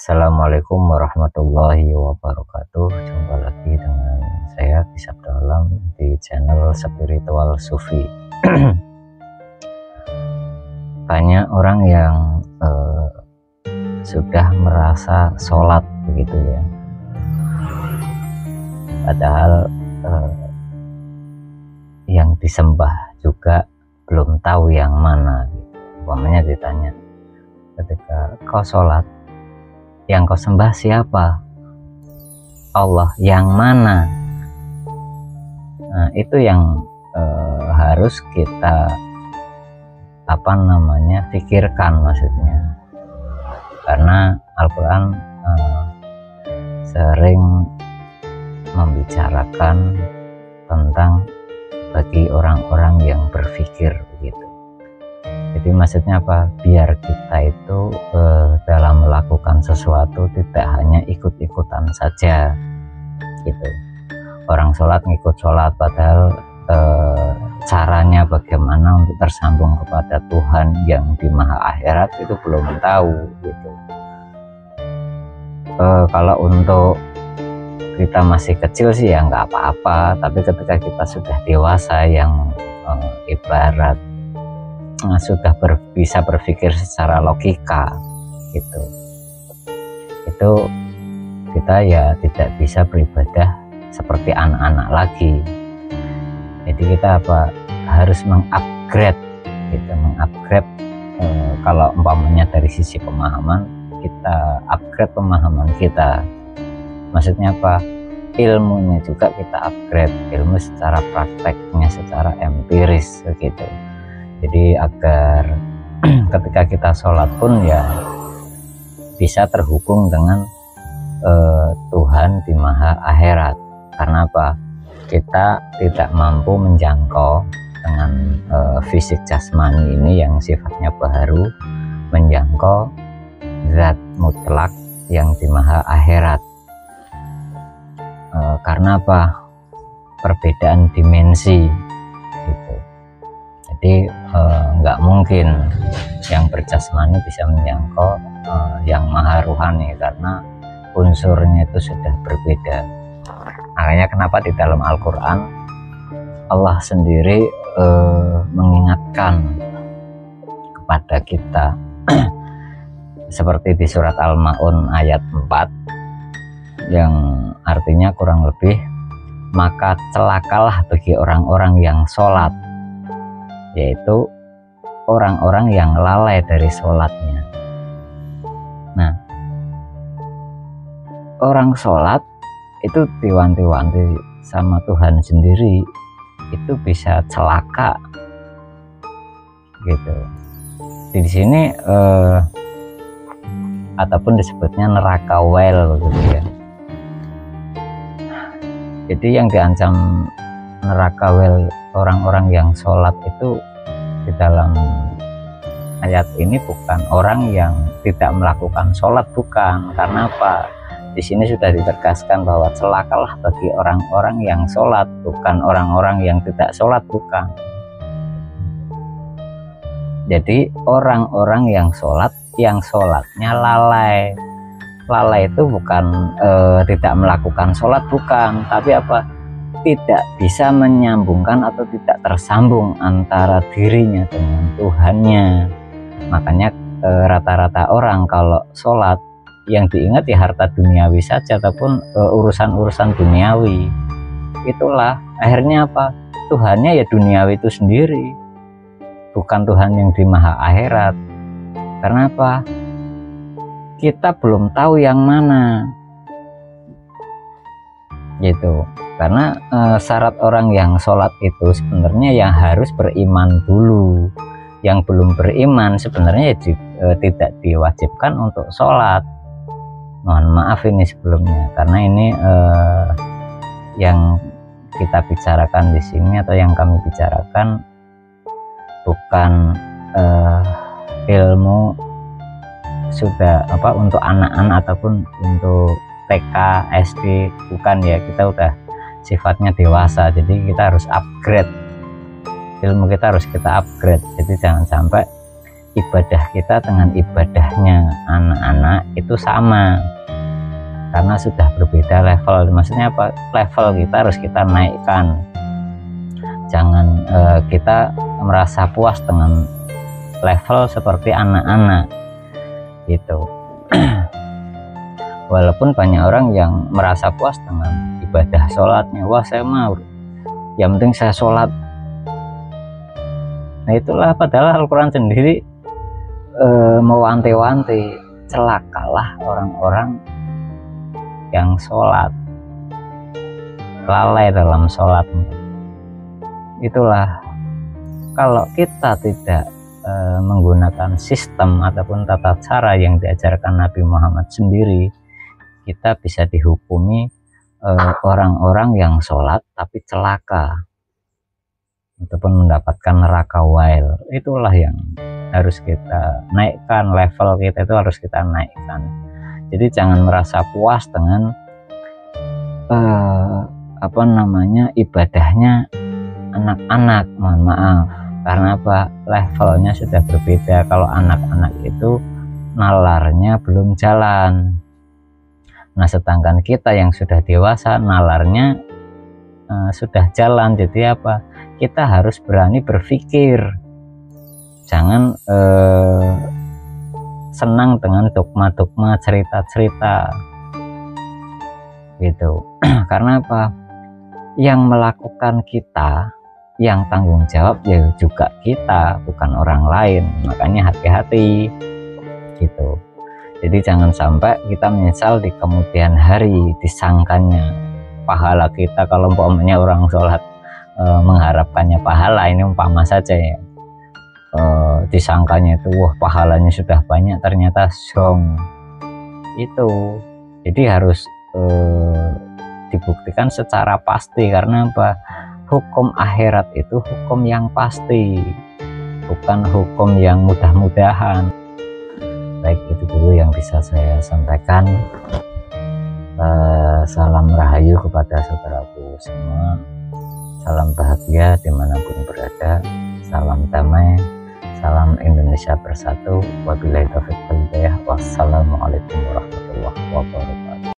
Assalamualaikum warahmatullahi wabarakatuh. Jumpa lagi dengan saya di Sabda Alam di channel Spiritual Sufi. Banyak orang yang sudah merasa sholat begitu ya, padahal yang disembah juga belum tahu yang mana gitu. Umpamanya ditanya, ketika kau sholat, yang kau sembah siapa? Allah yang mana? Nah, itu yang harus kita pikirkan maksudnya, karena Al-Quran sering membicarakan tentang bagi orang-orang yang berpikir begitu. Jadi maksudnya apa? Biar kita itu dalam melakukan sesuatu tidak hanya ikut-ikutan saja gitu. Orang sholat ngikut sholat, padahal caranya bagaimana untuk tersambung kepada Tuhan yang di maha akhirat itu belum tahu gitu. Kalau untuk kita masih kecil sih ya nggak apa-apa, tapi ketika kita sudah dewasa yang ibarat sudah bisa berpikir secara logika gitu, itu kita ya tidak bisa beribadah seperti anak-anak lagi. Jadi kita harus mengupgrade gitu, kalau umpamanya dari sisi pemahaman, kita upgrade pemahaman kita. Maksudnya apa? Ilmunya juga kita upgrade, ilmu secara prakteknya, secara empiris gitu. Jadi agar ketika kita sholat pun ya bisa terhubung dengan Tuhan di maha akhirat. Karena apa? Kita tidak mampu menjangkau dengan fisik jasmani ini yang sifatnya baharu, menjangkau zat mutlak yang di maha akhirat. Karena apa? Perbedaan dimensi gitu. Jadi nggak mungkin yang berjasmani bisa menjangkau yang maha ruhani, karena unsurnya itu sudah berbeda. Makanya kenapa di dalam Al-Quran Allah sendiri mengingatkan kepada kita seperti di surat Al-Ma'un ayat 4 yang artinya kurang lebih, maka celakalah bagi orang-orang yang sholat, yaitu orang-orang yang lalai dari sholatnya. Nah, orang sholat itu diwanti-wanti sama Tuhan sendiri itu bisa celaka gitu. Di sini ataupun disebutnya neraka well gitu ya. Jadi yang diancam neraka well orang-orang yang sholat itu di dalam ayat ini bukan orang yang tidak melakukan sholat, bukan. Karena apa? Di sini sudah ditegaskan bahwa celakalah bagi orang-orang yang sholat, bukan orang-orang yang tidak sholat, bukan. Jadi orang-orang yang sholat, yang sholatnya lalai. Lalai itu bukan tidak melakukan sholat, bukan, tapi apa? Tidak bisa menyambungkan atau tidak tersambung antara dirinya dengan Tuhannya. Makanya rata-rata orang kalau sholat yang diingat ya harta duniawi saja, ataupun urusan-urusan duniawi. Itulah akhirnya apa? Tuhannya ya duniawi itu sendiri, bukan Tuhan yang di maha akhirat. Karena apa? Kita belum tahu yang mana gitu. Karena syarat orang yang sholat itu sebenarnya yang harus beriman dulu. Yang belum beriman sebenarnya tidak diwajibkan untuk sholat. Mohon maaf ini sebelumnya, karena ini yang kita bicarakan di sini atau yang kami bicarakan bukan ilmu sudah untuk anak-anak ataupun untuk TK, SD, bukan ya. Kita udah sifatnya dewasa, jadi kita harus upgrade ilmu, kita harus kita upgrade. Jadi jangan sampai ibadah kita dengan ibadahnya anak-anak itu sama, karena sudah berbeda level. Maksudnya apa? Level kita harus kita naikkan. Jangan kita merasa puas dengan level seperti anak-anak gitu. Walaupun banyak orang yang merasa puas dengan ibadah sholatnya, wah saya mau yang penting saya sholat. Nah itulah, padahal Al-Quran sendiri mewanti-wanti, celakalah orang-orang yang sholat lalai dalam sholatnya. Itulah, kalau kita tidak menggunakan sistem ataupun tata cara yang diajarkan Nabi Muhammad sendiri, kita bisa dihukumi orang-orang yang sholat tapi celaka ataupun mendapatkan neraka wail. Itulah yang harus kita naikkan, level kita itu harus kita naikkan. Jadi jangan merasa puas dengan ibadahnya anak-anak, mohon maaf, karena apa? Levelnya sudah berbeda. Kalau anak-anak itu nalarnya belum jalan. Nah sedangkan kita yang sudah dewasa nalarnya sudah jalan. Jadi apa? Kita harus berani berpikir, jangan senang dengan dogma-dogma, cerita-cerita gitu. Karena apa? Yang melakukan kita, yang tanggung jawab ya juga kita, bukan orang lain. Makanya hati-hati gitu. Jadi jangan sampai kita menyesal di kemudian hari, disangkanya pahala kita. Kalau umpamanya orang sholat mengharapkannya pahala, ini umpama saja ya, disangkanya itu wah pahalanya sudah banyak, ternyata zong itu. Jadi harus dibuktikan secara pasti. Karena apa? Hukum akhirat itu hukum yang pasti, bukan hukum yang mudah-mudahan. Baik, itu dulu yang bisa saya sampaikan. Salam rahayu kepada saudaraku semua, salam bahagia dimanapun berada, salam damai, salam Indonesia bersatu. Wabillahi taufiq wal hidayah. Wassalamualaikum warahmatullahi wabarakatuh.